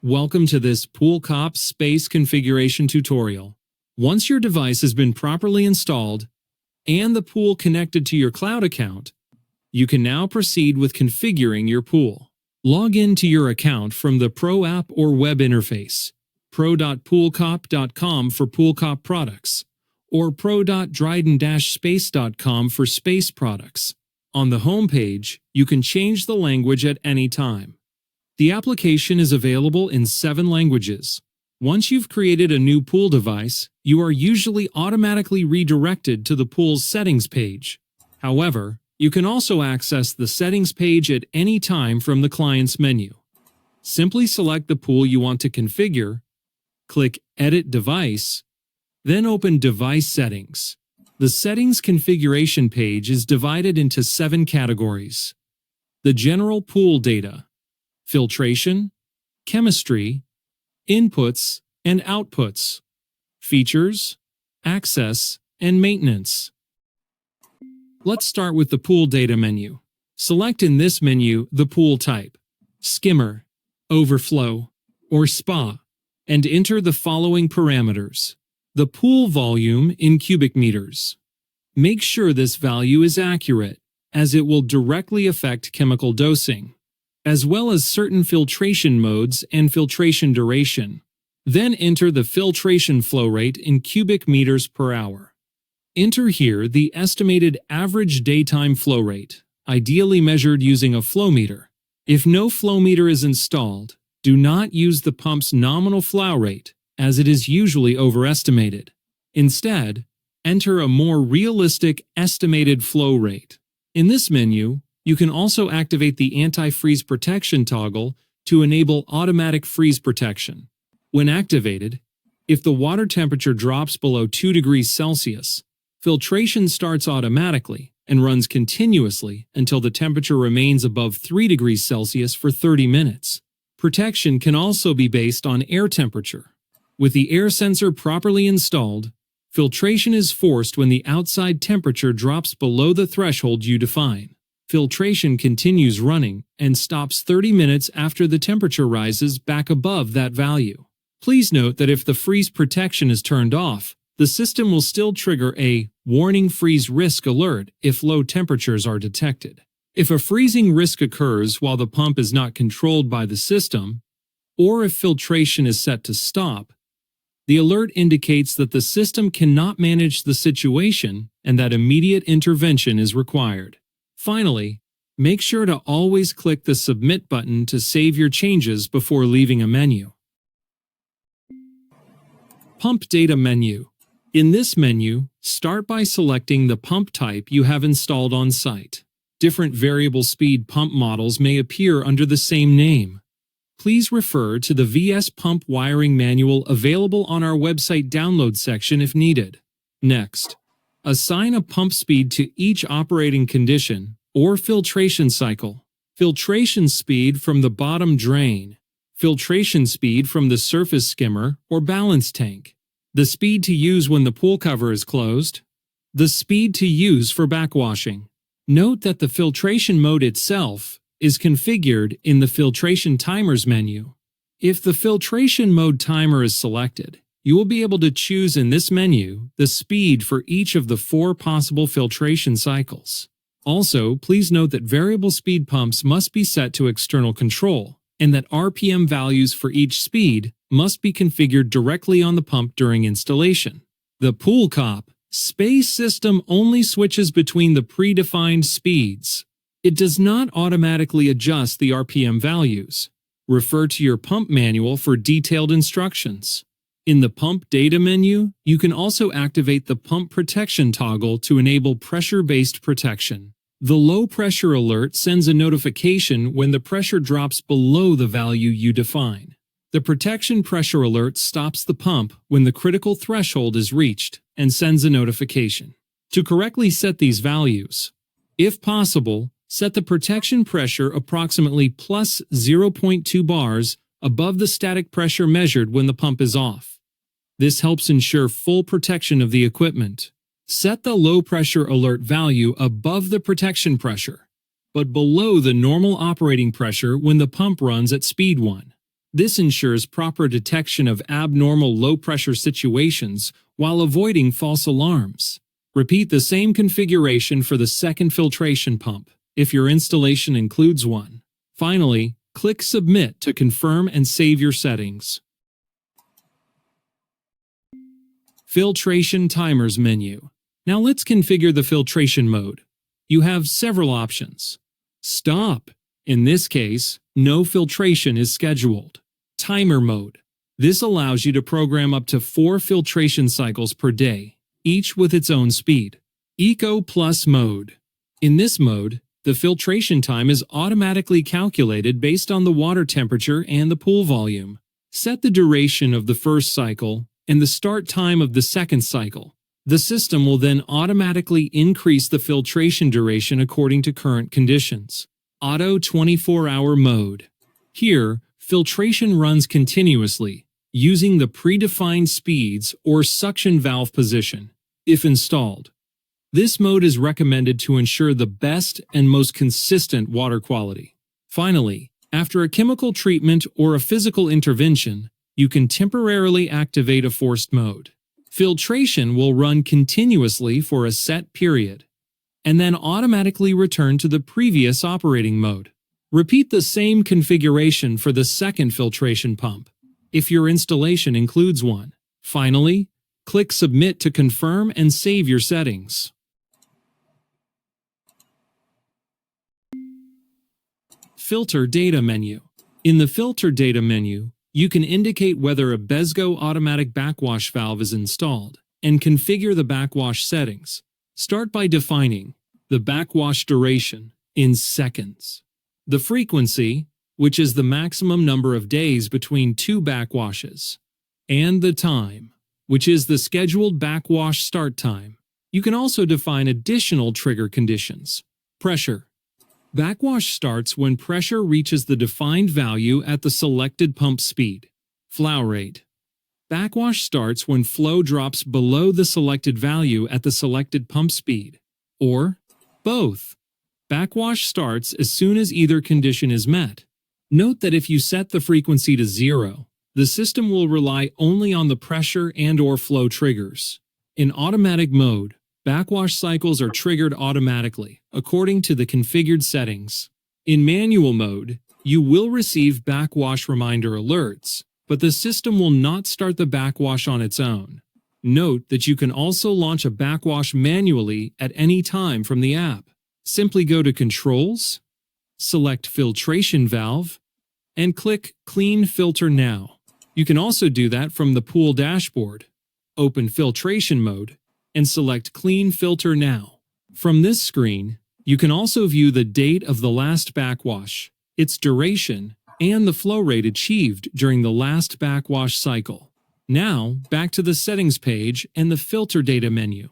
Welcome to this Pool Cop space configuration tutorial. Once your device has been properly installed and the pool connected to your cloud account, you can now proceed with configuring your pool. Log into your account from the Pro app or web interface, pro.poolcop.com for PoolCop products, or pro.dryden-space.com for space products. On the home page, you can change the language at any time. The application is available in 7 languages. Once you've created a new pool device, you are usually automatically redirected to the pool's settings page. However, you can also access the settings page at any time from the client's menu. Simply select the pool you want to configure, click Edit Device, then open Device Settings. The Settings configuration page is divided into 7 categories: the general pool data, filtration, chemistry, inputs and outputs, features, access, and maintenance. Let's start with the Pool Data menu. Select in this menu the pool type, skimmer, overflow, or spa, and enter the following parameters. The pool volume in cubic meters. Make sure this value is accurate, as it will directly affect chemical dosing, as well as certain filtration modes and filtration duration. Then enter the filtration flow rate in cubic meters per hour. Enter here the estimated average daytime flow rate, ideally measured using a Flowmeter. If no Flowmeter is installed, do not use the pump's nominal flow rate, as it is usually overestimated. Instead, enter a more realistic estimated flow rate. In this menu, you can also activate the anti-freeze protection toggle to enable automatic freeze protection. When activated, if the water temperature drops below 2 degrees Celsius, filtration starts automatically and runs continuously until the temperature remains above 3 degrees Celsius for 30 minutes. Protection can also be based on air temperature. With the air sensor properly installed, filtration is forced when the outside temperature drops below the threshold you define. Filtration continues running and stops 30 minutes after the temperature rises back above that value. Please note that if the freeze protection is turned off, the system will still trigger a warning freeze risk alert if low temperatures are detected. If a freezing risk occurs while the pump is not controlled by the system, or if filtration is set to stop, the alert indicates that the system cannot manage the situation and that immediate intervention is required. Finally, make sure to always click the Submit button to save your changes before leaving a menu. Pump Data Menu. In this menu, start by selecting the pump type you have installed on site. Different variable speed pump models may appear under the same name. Please refer to the VS Pump Wiring Manual available on our website download section if needed. Next, assign a pump speed to each operating condition or filtration cycle. Filtration speed from the bottom drain. Filtration speed from the surface skimmer or balance tank. The speed to use when the pool cover is closed. The speed to use for backwashing. Note that the filtration mode itself is configured in the Filtration Timers menu. If the filtration mode timer is selected, you will be able to choose in this menu the speed for each of the 4 possible filtration cycles. Also, please note that variable speed pumps must be set to external control, and that RPM values for each speed must be configured directly on the pump during installation. The Pool Cop space system only switches between the predefined speeds. It does not automatically adjust the RPM values. Refer to your pump manual for detailed instructions. In the Pump Data menu, you can also activate the Pump Protection toggle to enable pressure-based protection. The low pressure alert sends a notification when the pressure drops below the value you define. The protection pressure alert stops the pump when the critical threshold is reached and sends a notification. To correctly set these values, if possible, set the protection pressure approximately plus 0.2 bars above the static pressure measured when the pump is off. This helps ensure full protection of the equipment. Set the low pressure alert value above the protection pressure, but below the normal operating pressure when the pump runs at speed 1. This ensures proper detection of abnormal low-pressure situations while avoiding false alarms. Repeat the same configuration for the second filtration pump, if your installation includes one. Finally, click Submit to confirm and save your settings. Filtration Timers menu. Now let's configure the filtration mode. You have several options. Stop. In this case, no filtration is scheduled. Timer mode. This allows you to program up to 4 filtration cycles per day, each with its own speed. Eco Plus mode. In this mode, the filtration time is automatically calculated based on the water temperature and the pool volume. Set the duration of the first cycle and the start time of the second cycle. The system will then automatically increase the filtration duration according to current conditions. Auto 24-hour mode. Here, filtration runs continuously, using the predefined speeds or suction valve position, if installed. This mode is recommended to ensure the best and most consistent water quality. Finally, after a chemical treatment or a physical intervention, you can temporarily activate a forced mode. Filtration will run continuously for a set period, and then automatically return to the previous operating mode. Repeat the same configuration for the second filtration pump, if your installation includes one. Finally, click Submit to confirm and save your settings. Filter Data Menu. In the Filter Data menu, you can indicate whether a BESGO automatic backwash valve is installed and configure the backwash settings. Start by defining the backwash duration in seconds, the frequency, which is the maximum number of days between 2 backwashes, and the time, which is the scheduled backwash start time. You can also define additional trigger conditions. Pressure. Backwash starts when pressure reaches the defined value at the selected pump speed. Flow rate. Backwash starts when flow drops below the selected value at the selected pump speed. Or both. Backwash starts as soon as either condition is met. Note that if you set the frequency to 0, the system will rely only on the pressure and/or flow triggers. In automatic mode, backwash cycles are triggered automatically, according to the configured settings. In manual mode, you will receive backwash reminder alerts, but the system will not start the backwash on its own. Note that you can also launch a backwash manually at any time from the app. Simply go to Controls, select Filtration Valve, and click Clean Filter Now. You can also do that from the pool dashboard. Open Filtration Mode and select Clean Filter Now. From this screen, you can also view the date of the last backwash, its duration, and the flow rate achieved during the last backwash cycle. Now, back to the Settings page and the Filter Data menu.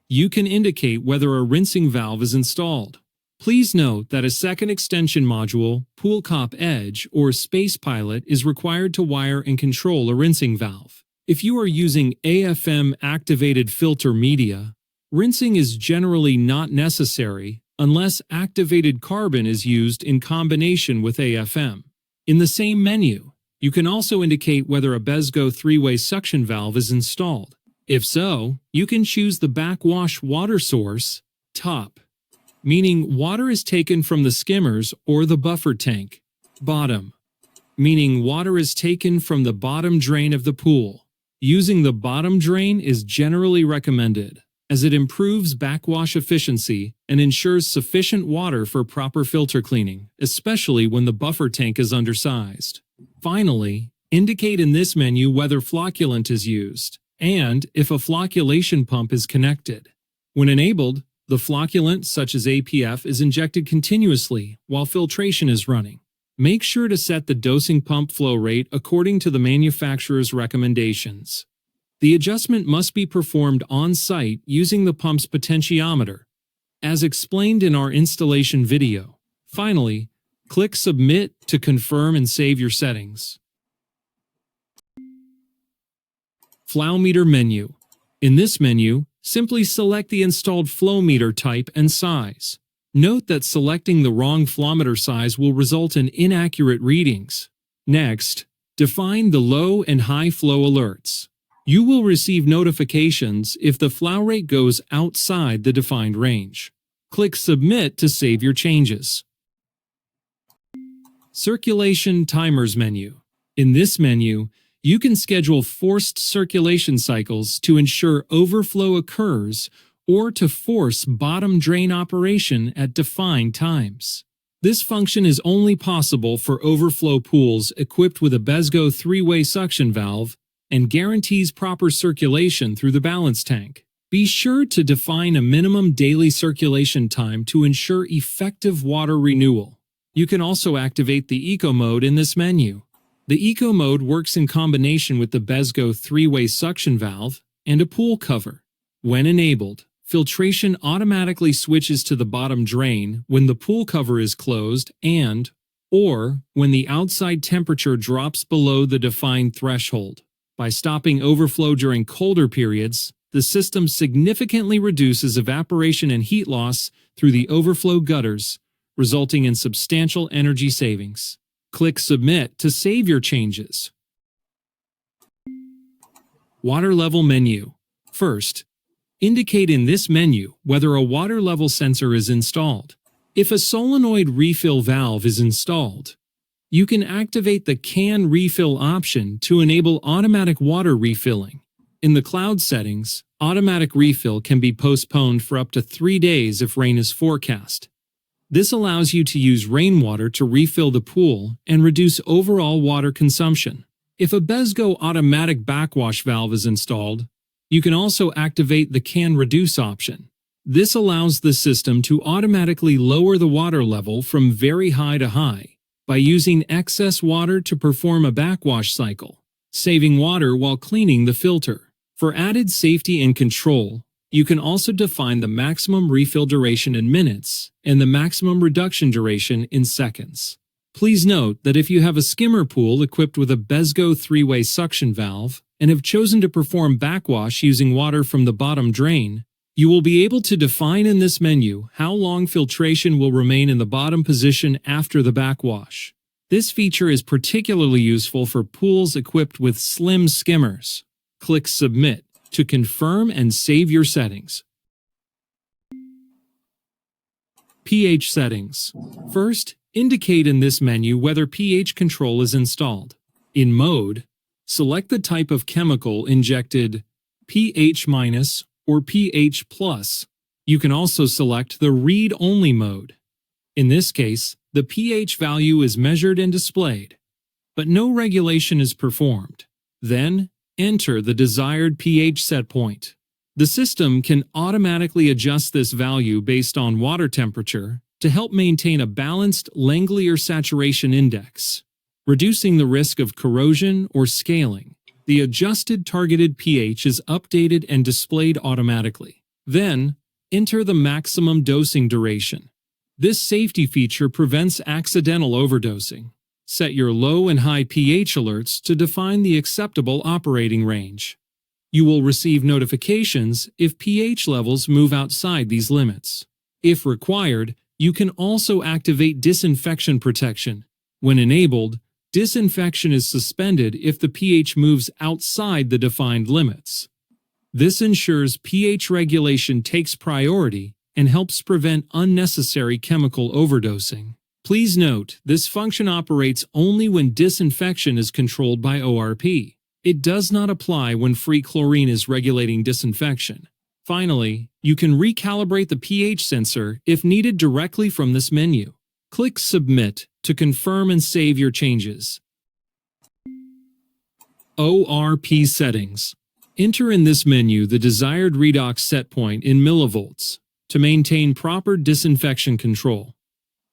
You can indicate whether a rinsing valve is installed. Please note that a second extension module, Pool Cop Edge, or Space Pilot is required to wire and control a rinsing valve. If you are using AFM-activated filter media, rinsing is generally not necessary unless activated carbon is used in combination with AFM. In the same menu, you can also indicate whether a BESGO 3-way suction valve is installed. If so, you can choose the backwash water source, top, meaning water is taken from the skimmers or the buffer tank, bottom, meaning water is taken from the bottom drain of the pool. Using the bottom drain is generally recommended, as it improves backwash efficiency and ensures sufficient water for proper filter cleaning, especially when the buffer tank is undersized. Finally, indicate in this menu whether flocculant is used, and if a flocculation pump is connected. When enabled, the flocculant, such as APF, is injected continuously while filtration is running. Make sure to set the dosing pump flow rate according to the manufacturer's recommendations. The adjustment must be performed on-site using the pump's potentiometer, as explained in our installation video. Finally, click Submit to confirm and save your settings. Flowmeter Menu. In this menu, simply select the installed flow meter type and size. Note that selecting the wrong Flowmeter size will result in inaccurate readings. Next, Define the low and high flow alerts. You will receive notifications if the flow rate goes outside the defined range. Click Submit to save your changes. Circulation Timers Menu. In this menu, you can schedule forced circulation cycles to ensure overflow occurs or to force bottom drain operation at defined times. This function is only possible for overflow pools equipped with a BESGO 3-way suction valve and guarantees proper circulation through the balance tank. Be sure to define a minimum daily circulation time to ensure effective water renewal. You can also activate the Eco mode in this menu. The Eco mode works in combination with the BESGO 3-way suction valve and a pool cover. When enabled, filtration automatically switches to the bottom drain when the pool cover is closed or when the outside temperature drops below the defined threshold. By stopping overflow during colder periods, the system significantly reduces evaporation and heat loss through the overflow gutters, resulting in substantial energy savings. Click Submit to save your changes. Water Level Menu. First, indicate in this menu whether a water level sensor is installed. If a solenoid refill valve is installed, you can activate the Can Refill option to enable automatic water refilling. In the cloud settings, automatic refill can be postponed for up to 3 days if rain is forecast. This allows you to use rainwater to refill the pool and reduce overall water consumption. If a BESGO automatic backwash valve is installed, you can also activate the Can Reduce option. This allows the system to automatically lower the water level from very high to high by using excess water to perform a backwash cycle, saving water while cleaning the filter. For added safety and control, you can also define the maximum refill duration in minutes and the maximum reduction duration in seconds. Please note that if you have a skimmer pool equipped with a BESGO 3-way suction valve and have chosen to perform backwash using water from the bottom drain, you will be able to define in this menu how long filtration will remain in the bottom position after the backwash. This feature is particularly useful for pools equipped with slim skimmers. Click Submit to confirm and save your settings. pH settings. First, indicate in this menu whether pH control is installed. In Mode, select the type of chemical injected, pH- or pH+. You can also select the Read-Only mode. In this case, the pH value is measured and displayed, but no regulation is performed. Then, enter the desired pH set point. The system can automatically adjust this value based on water temperature to help maintain a balanced Langmuir saturation index, reducing the risk of corrosion or scaling. The adjusted targeted pH is updated and displayed automatically. Then, enter the maximum dosing duration. This safety feature prevents accidental overdosing. Set your low and high pH alerts to define the acceptable operating range. You will receive notifications if pH levels move outside these limits. If required, you can also activate disinfection protection. When enabled, disinfection is suspended if the pH moves outside the defined limits. This ensures pH regulation takes priority and helps prevent unnecessary chemical overdosing. Please note, this function operates only when disinfection is controlled by ORP. It does not apply when free chlorine is regulating disinfection. Finally, you can recalibrate the pH sensor if needed directly from this menu. Click Submit to confirm and save your changes. ORP Settings. Enter in this menu the desired redox set point in millivolts to maintain proper disinfection control.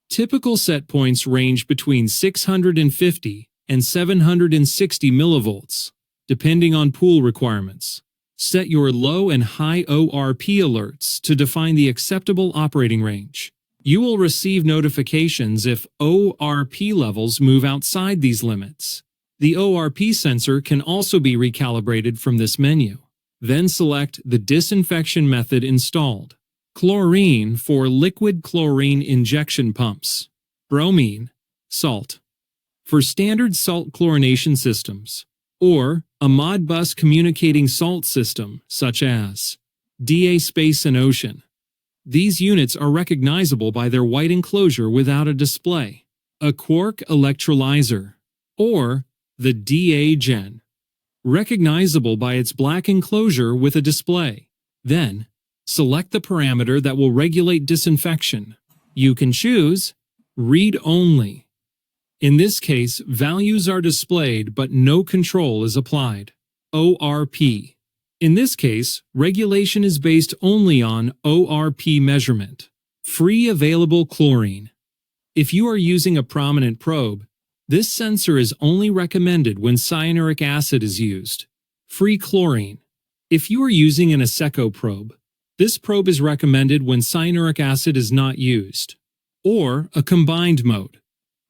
Typical set points range between 650 and 760 millivolts, depending on pool requirements. Set your low and high ORP alerts to define the acceptable operating range. You will receive notifications if ORP levels move outside these limits. The ORP sensor can also be recalibrated from this menu. Then select the disinfection method installed. Chlorine for liquid chlorine injection pumps. Bromine, salt. For standard salt chlorination systems, or a Modbus communicating salt system such as DA Space and Ocean, these units are recognizable by their white enclosure without a display. A quark electrolyzer, or the DA Gen, recognizable by its black enclosure with a display. Then, select the parameter that will regulate disinfection. You can choose Read Only. In this case, values are displayed but no control is applied. ORP. In this case, regulation is based only on ORP measurement. Free available chlorine. If you are using a prominent probe, this sensor is only recommended when cyanuric acid is used. Free chlorine. If you are using an ACO probe, this probe is recommended when cyanuric acid is not used. Or a combined mode.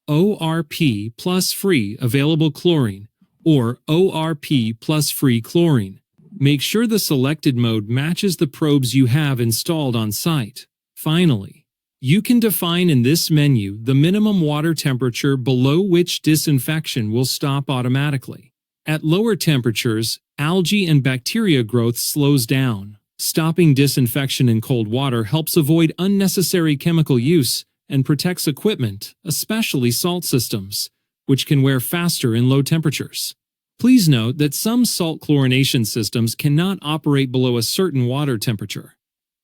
ORP plus free available chlorine, or ORP plus free chlorine. Make sure the selected mode matches the probes you have installed on site. Finally, you can define in this menu the minimum water temperature below which disinfection will stop automatically. At lower temperatures, algae and bacteria growth slows down. Stopping disinfection in cold water helps avoid unnecessary chemical use and protects equipment, especially salt systems, which can wear faster in low temperatures. Please note that some salt chlorination systems cannot operate below a certain water temperature.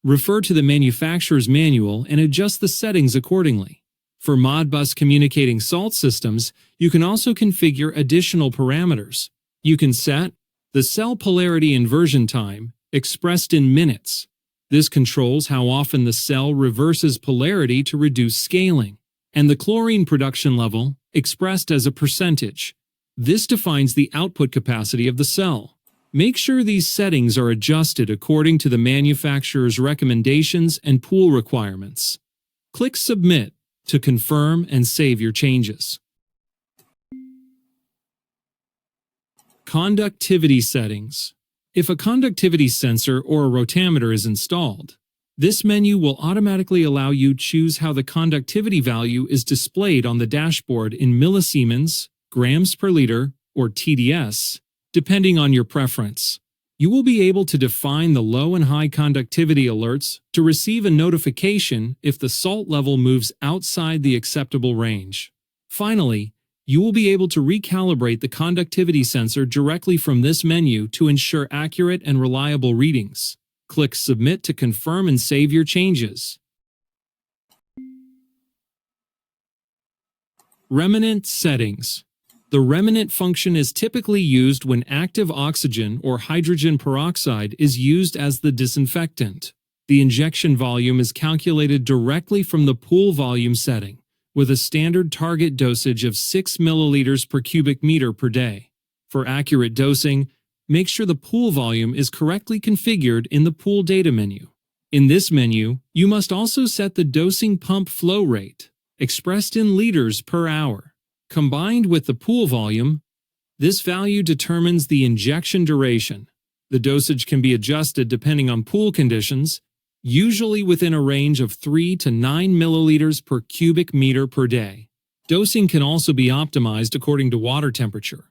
Refer to the manufacturer's manual and adjust the settings accordingly. For Modbus communicating salt systems, you can also configure additional parameters. You can set the cell polarity inversion time, expressed in minutes. This controls how often the cell reverses polarity to reduce scaling, and the chlorine production level, expressed as a percentage. This defines the output capacity of the cell. Make sure these settings are adjusted according to the manufacturer's recommendations and pool requirements. Click Submit to confirm and save your changes. Conductivity settings. If a conductivity sensor or a rotameter is installed, this menu will automatically allow you to choose how the conductivity value is displayed on the dashboard in millisiemens, grams per liter, or TDS, depending on your preference. You will be able to define the low and high conductivity alerts to receive a notification if the salt level moves outside the acceptable range. Finally, you will be able to recalibrate the conductivity sensor directly from this menu to ensure accurate and reliable readings. Click Submit to confirm and save your changes. Remnant settings. The remnant function is typically used when active oxygen or hydrogen peroxide is used as the disinfectant. The injection volume is calculated directly from the pool volume setting, with a standard target dosage of 6 milliliters per cubic meter per day. For accurate dosing, make sure the pool volume is correctly configured in the Pool Data menu. In this menu, you must also set the dosing pump flow rate, expressed in liters per hour. Combined with the pool volume, this value determines the injection duration. The dosage can be adjusted depending on pool conditions, usually within a range of 3 to 9 milliliters per cubic meter per day. Dosing can also be optimized according to water temperature.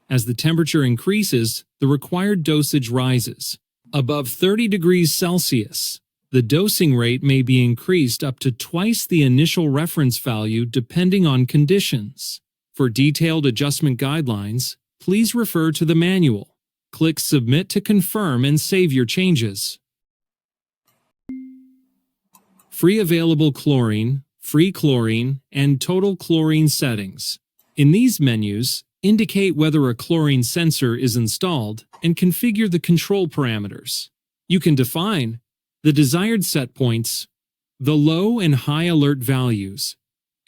As the temperature increases, the required dosage rises. Above 30 degrees Celsius, the dosing rate may be increased up to twice the initial reference value depending on conditions. For detailed adjustment guidelines, please refer to the manual. Click Submit to confirm and save your changes. Free available chlorine, free chlorine, and total chlorine settings. In these menus, indicate whether a chlorine sensor is installed and configure the control parameters. You can define the desired set points, the low and high alert values,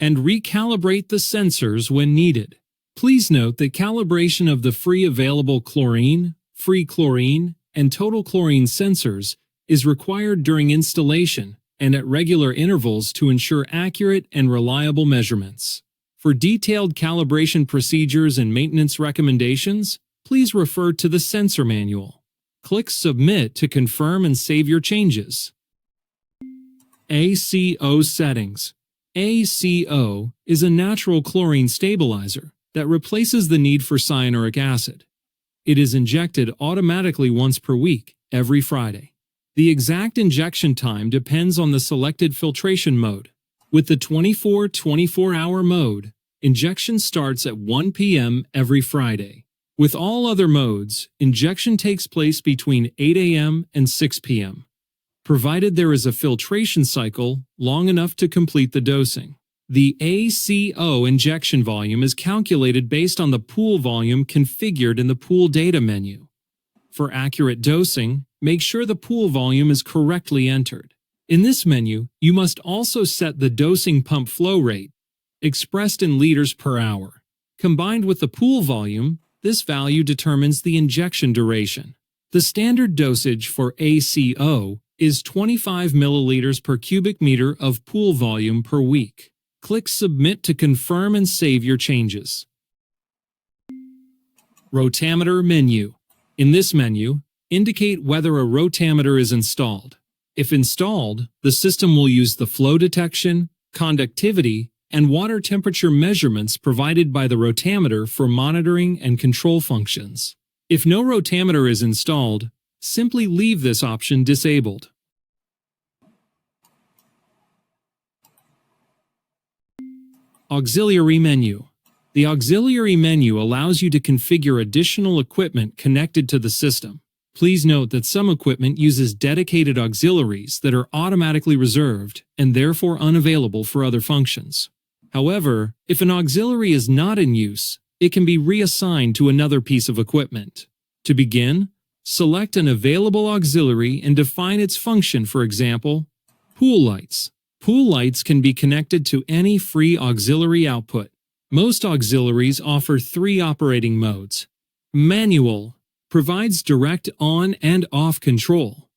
and recalibrate the sensors when needed. Please note that calibration of the free available chlorine, free chlorine, and total chlorine sensors is required during installation and at regular intervals to ensure accurate and reliable measurements. For detailed calibration procedures and maintenance recommendations, please refer to the sensor manual. Click Submit to confirm and save your changes. ACO Settings. ACO is a natural chlorine stabilizer. that replaces the need for cyanuric acid. It is injected automatically once per week, every Friday. The exact injection time depends on the selected filtration mode. With the 24-hour mode, injection starts at 1 p.m. every Friday. With all other modes, injection takes place between 8 a.m. and 6 p.m., provided there is a filtration cycle long enough to complete the dosing. The ACO injection volume is calculated based on the pool volume configured in the Pool Data menu. For accurate dosing, make sure the pool volume is correctly entered. In this menu, you must also set the dosing pump flow rate, expressed in liters per hour. Combined with the pool volume, this value determines the injection duration. The standard dosage for ACO is 25 milliliters per cubic meter of pool volume per week. Click Submit to confirm and save your changes. Rotameter Menu. In this menu, indicate whether a rotameter is installed. If installed, the system will use the flow detection, conductivity, and water temperature measurements provided by the rotameter for monitoring and control functions. If no rotameter is installed, simply leave this option disabled. Auxiliary Menu. The Auxiliary Menu allows you to configure additional equipment connected to the system. Please note that some equipment uses dedicated auxiliaries that are automatically reserved and therefore unavailable for other functions. However, if an auxiliary is not in use, it can be reassigned to another piece of equipment. To begin, select an available auxiliary and define its function. For example, pool lights. Pool lights can be connected to any free auxiliary output. Most auxiliaries offer 3 operating modes. Manual provides direct on and off control.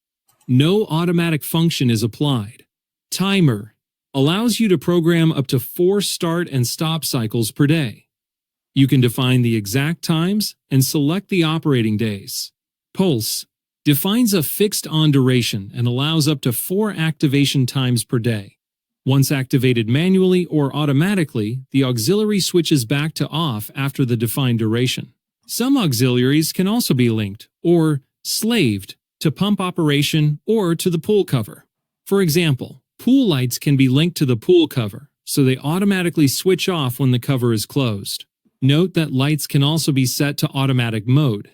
No automatic function is applied. Timer allows you to program up to 4 start and stop cycles per day. You can define the exact times and select the operating days. Pulse defines a fixed on duration and allows up to 4 activation times per day. Once activated manually or automatically, the auxiliary switches back to off after the defined duration. Some auxiliaries can also be linked, or slaved, to pump operation or to the pool cover. For example, pool lights can be linked to the pool cover, so they automatically switch off when the cover is closed. Note that lights can also be set to automatic mode.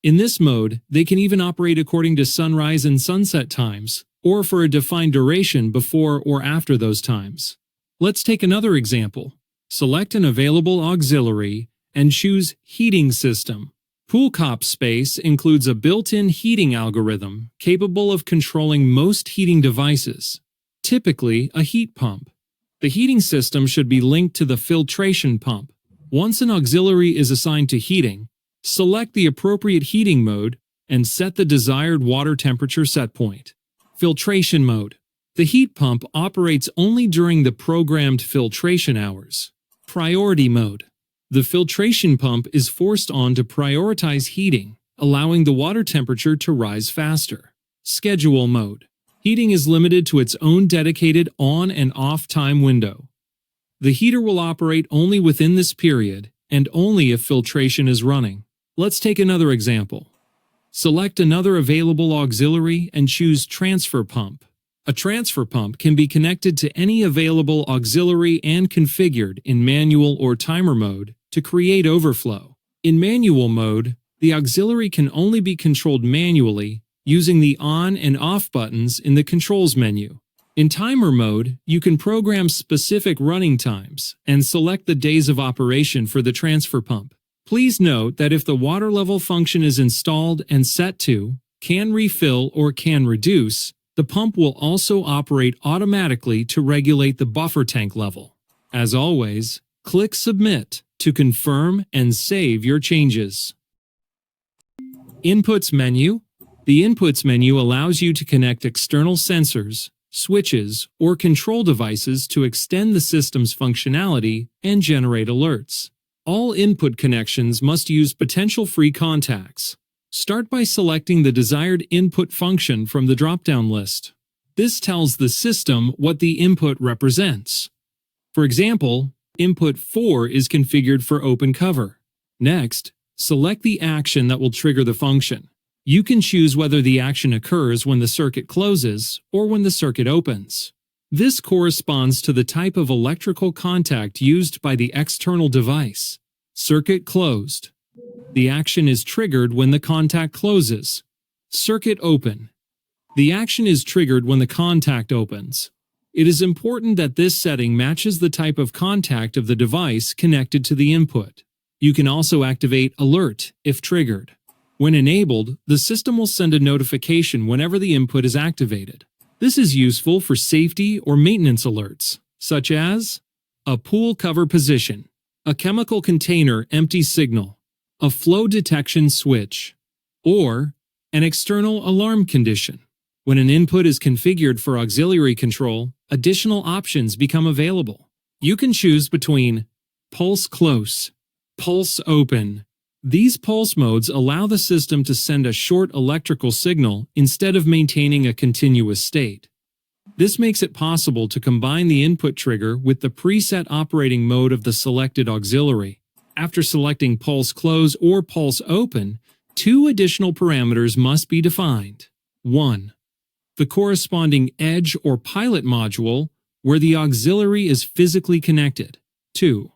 In this mode, they can even operate according to sunrise and sunset times, or for a defined duration before or after those times. Let's take another example. Select an available auxiliary and choose Heating System. Pool Cop Space includes a built-in heating algorithm capable of controlling most heating devices, typically a heat pump. The heating system should be linked to the filtration pump. Once an auxiliary is assigned to heating, select the appropriate heating mode and set the desired water temperature set point. Filtration mode. The heat pump operates only during the programmed filtration hours. Priority mode. The filtration pump is forced on to prioritize heating, allowing the water temperature to rise faster. Schedule mode. Heating is limited to its own dedicated on and off time window. The heater will operate only within this period and only if filtration is running. Let's take another example. Select another available auxiliary and choose Transfer Pump. A transfer pump can be connected to any available auxiliary and configured in manual or timer mode to create overflow. In manual mode, the auxiliary can only be controlled manually using the on and off buttons in the Controls menu. In timer mode, you can program specific running times and select the days of operation for the transfer pump. Please note that if the water level function is installed and set to can refill or can reduce, the pump will also operate automatically to regulate the buffer tank level. As always, click Submit to confirm and save your changes. Inputs menu. The Inputs menu allows you to connect external sensors, switches, or control devices to extend the system's functionality and generate alerts. All input connections must use potential-free contacts. Start by selecting the desired input function from the drop-down list. This tells the system what the input represents. For example, Input 4 is configured for open cover. Next, select the action that will trigger the function. You can choose whether the action occurs when the circuit closes or when the circuit opens. This corresponds to the type of electrical contact used by the external device. Circuit closed. The action is triggered when the contact closes. Circuit open. The action is triggered when the contact opens. It is important that this setting matches the type of contact of the device connected to the input. You can also activate Alert if triggered. When enabled, the system will send a notification whenever the input is activated. This is useful for safety or maintenance alerts, such as a pool cover position, a chemical container empty signal, a flow detection switch, or an external alarm condition. When an input is configured for auxiliary control, additional options become available. You can choose between Pulse Close, Pulse Open. These pulse modes allow the system to send a short electrical signal instead of maintaining a continuous state. This makes it possible to combine the input trigger with the preset operating mode of the selected auxiliary. After selecting Pulse Close or Pulse Open, two additional parameters must be defined. 1. The corresponding edge or pilot module where the auxiliary is physically connected. 2.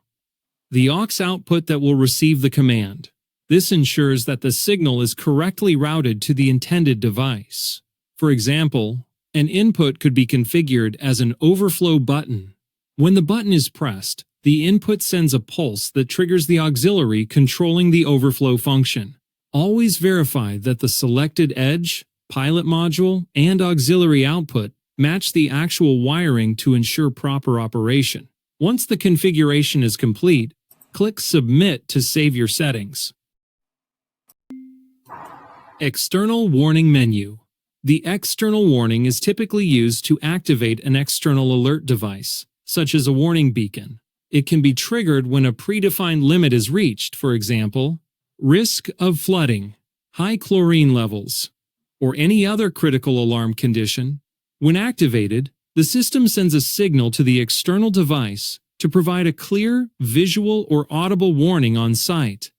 The aux output that will receive the command. This ensures that the signal is correctly routed to the intended device. For example, an input could be configured as an overflow button. When the button is pressed, the input sends a pulse that triggers the auxiliary controlling the overflow function. Always verify that the selected edge, pilot module, and auxiliary output match the actual wiring to ensure proper operation. Once the configuration is complete, click Submit to save your settings. External Warning Menu. The external warning is typically used to activate an external alert device, such as a warning beacon. It can be triggered when a predefined limit is reached, for example, risk of flooding, high chlorine levels, or any other critical alarm condition. When activated, the system sends a signal to the external device to provide a clear, visual, or audible warning on site.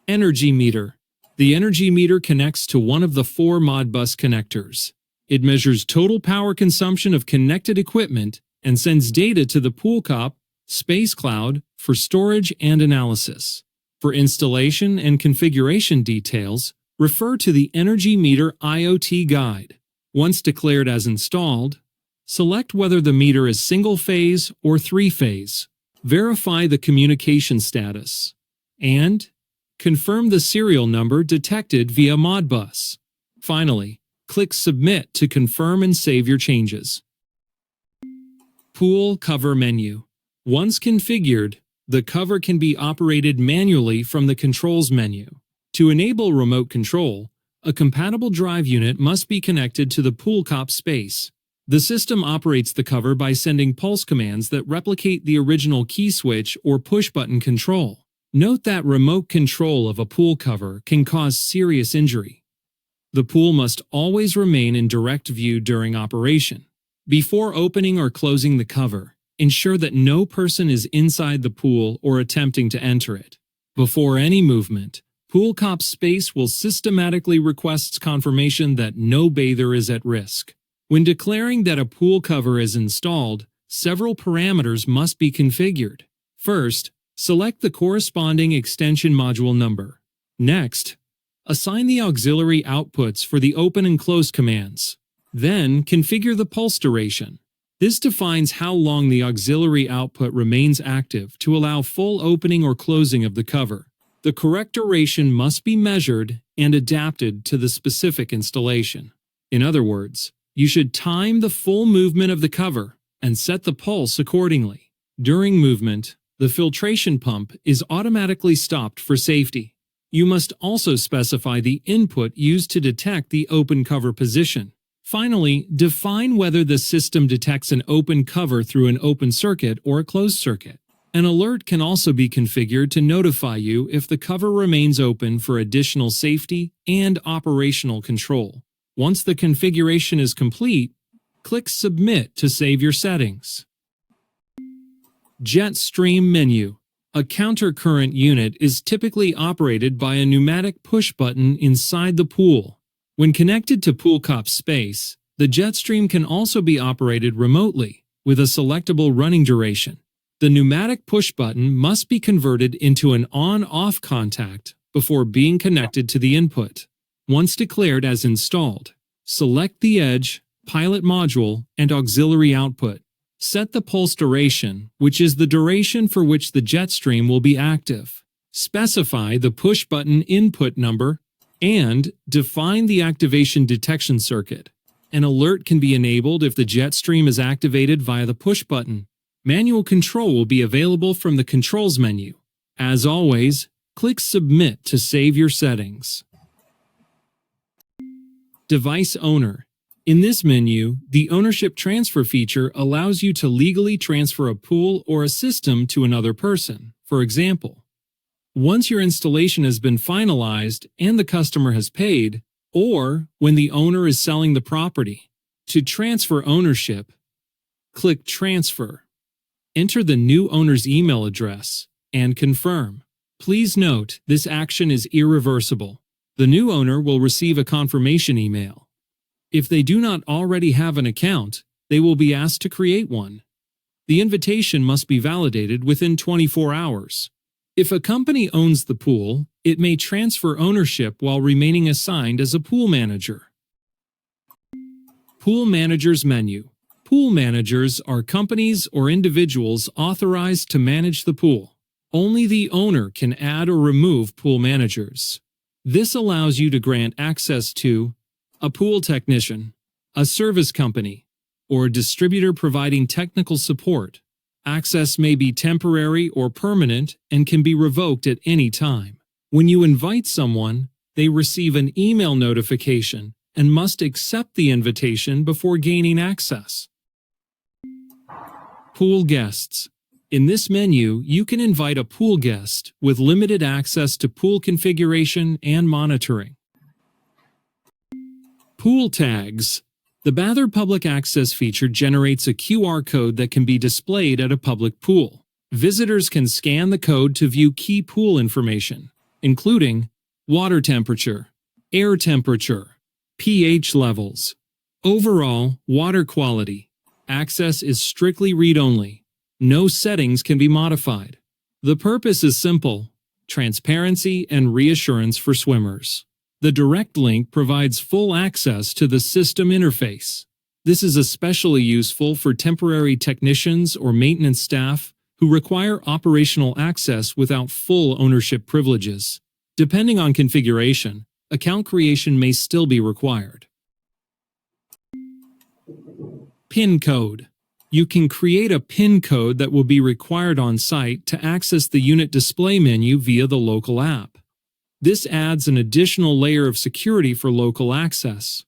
Energymeter. The Energymeter connects to one of the 4 Modbus connectors. It measures total power consumption of connected equipment and sends data to the PoolCop Space Cloud for storage and analysis. For installation and configuration details, refer to the Energymeter IoT Guide. Once declared as installed, select whether the meter is single-phase or 3-phase. Verify the communication status. And confirm the serial number detected via Modbus. Finally, click Submit to confirm and save your changes. Pool Cover Menu. Once configured, the cover can be operated manually from the Controls menu. To enable remote control, a compatible drive unit must be connected to the PoolCop space. The system operates the cover by sending pulse commands that replicate the original key switch or push-button control. Note that remote control of a pool cover can cause serious injury. The pool must always remain in direct view during operation. Before opening or closing the cover, ensure that no person is inside the pool or attempting to enter it. Before any movement, PoolCop Space will systematically request confirmation that no bather is at risk. When declaring that a pool cover is installed, several parameters must be configured. First, select the corresponding extension module number. Next, assign the auxiliary outputs for the open and close commands. Then, configure the pulse duration. This defines how long the auxiliary output remains active to allow full opening or closing of the cover. The correct duration must be measured and adapted to the specific installation. In other words, you should time the full movement of the cover and set the pulse accordingly. During movement, the filtration pump is automatically stopped for safety. You must also specify the input used to detect the open cover position. Finally, define whether the system detects an open cover through an open circuit or a closed circuit. An alert can also be configured to notify you if the cover remains open for additional safety and operational control. Once the configuration is complete, click Submit to save your settings. Jetstream Menu. A countercurrent unit is typically operated by a pneumatic push button inside the pool. When connected to pool cop space, the Jetstream can also be operated remotely, with a selectable running duration. The pneumatic push button must be converted into an on-off contact before being connected to the input. Once declared as installed, select the edge, pilot module, and auxiliary output. Set the pulse duration, which is the duration for which the Jetstream will be active. Specify the push button input number, and define the activation detection circuit. An alert can be enabled if the Jetstream is activated via the push button. Manual control will be available from the Controls menu. As always, click Submit to save your settings. Device Owner. In this menu, the ownership transfer feature allows you to legally transfer a pool or a system to another person. For example, once your installation has been finalized and the customer has paid, or when the owner is selling the property. To transfer ownership, click Transfer. Enter the new owner's email address and confirm. Please note, this action is irreversible. The new owner will receive a confirmation email. If they do not already have an account, they will be asked to create one. The invitation must be validated within 24 hours. If a company owns the pool, it may transfer ownership while remaining assigned as a pool manager. Pool Managers Menu. Pool managers are companies or individuals authorized to manage the pool. Only the owner can add or remove pool managers. This allows you to grant access to a pool technician, a service company, or a distributor providing technical support. Access may be temporary or permanent and can be revoked at any time. When you invite someone, they receive an email notification and must accept the invitation before gaining access. Pool Guests. In this menu, you can invite a pool guest with limited access to pool configuration and monitoring. Pool Tags. The Bather Public Access feature generates a QR code that can be displayed at a public pool. Visitors can scan the code to view key pool information, including water temperature, air temperature, pH levels, overall water quality. Access is strictly read-only. No settings can be modified. The purpose is simple: transparency and reassurance for swimmers. The direct link provides full access to the system interface. This is especially useful for temporary technicians or maintenance staff who require operational access without full ownership privileges. Depending on configuration, account creation may still be required. PIN code. You can create a PIN code that will be required on site to access the unit display menu via the local app. This adds an additional layer of security for local access.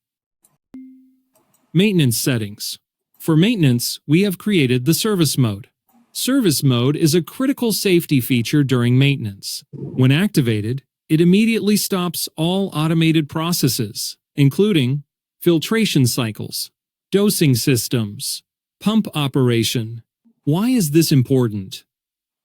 Maintenance settings. For maintenance, we have created the service mode. Service mode is a critical safety feature during maintenance. When activated, it immediately stops all automated processes, including filtration cycles, dosing systems, pump operation. Why is this important?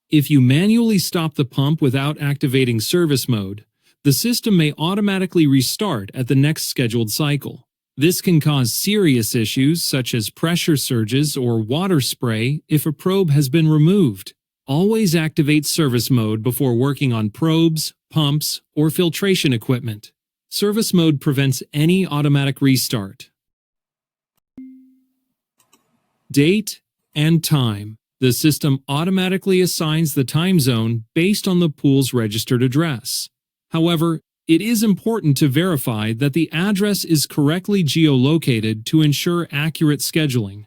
If you manually stop the pump without activating service mode, the system may automatically restart at the next scheduled cycle. This can cause serious issues such as pressure surges or water spray if a probe has been removed. Always activate service mode before working on probes, pumps, or filtration equipment. Service mode prevents any automatic restart. Date and time. The system automatically assigns the time zone based on the pool's registered address. However, it is important to verify that the address is correctly geolocated to ensure accurate scheduling.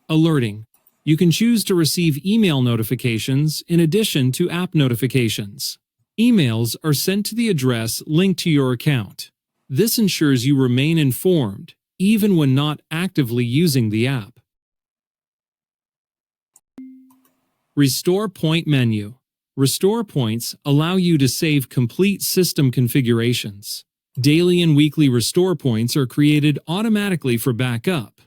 Alerting. You can choose to receive email notifications in addition to app notifications. Emails are sent to the address linked to your account. This ensures you remain informed, even when not actively using the app. Restore Point Menu. Restore points allow you to save complete system configurations. Daily and weekly restore points are created automatically for backup.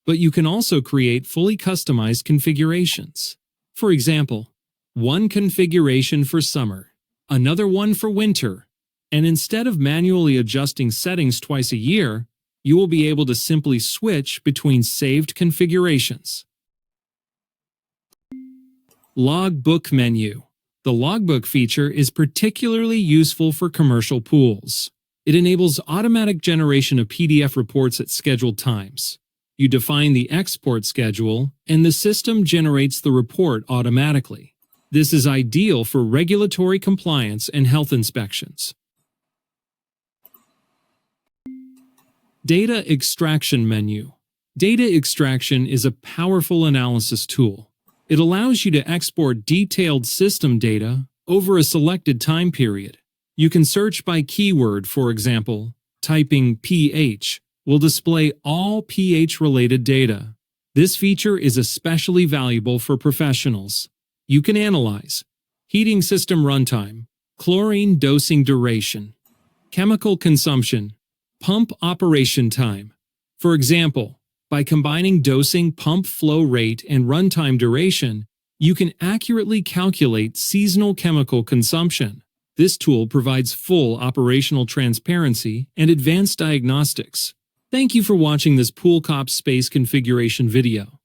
but you can also create fully customized configurations. For example, one configuration for summer, another one for winter, and instead of manually adjusting settings twice a year, you will be able to simply switch between saved configurations. Logbook Menu. The logbook feature is particularly useful for commercial pools. It enables automatic generation of PDF reports at scheduled times. You define the export schedule, and the system generates the report automatically. This is ideal for regulatory compliance and health inspections. Data Extraction Menu. Data extraction is a powerful analysis tool. It allows you to export detailed system data over a selected time period. You can search by keyword, for example, typing pH will display all pH-related data. This feature is especially valuable for professionals. You can analyze heating system runtime, chlorine dosing duration, chemical consumption, pump operation time. For example, by combining dosing, pump flow rate, and runtime duration, you can accurately calculate seasonal chemical consumption. This tool provides full operational transparency and advanced diagnostics. Thank you for watching this Pool Cop space configuration video.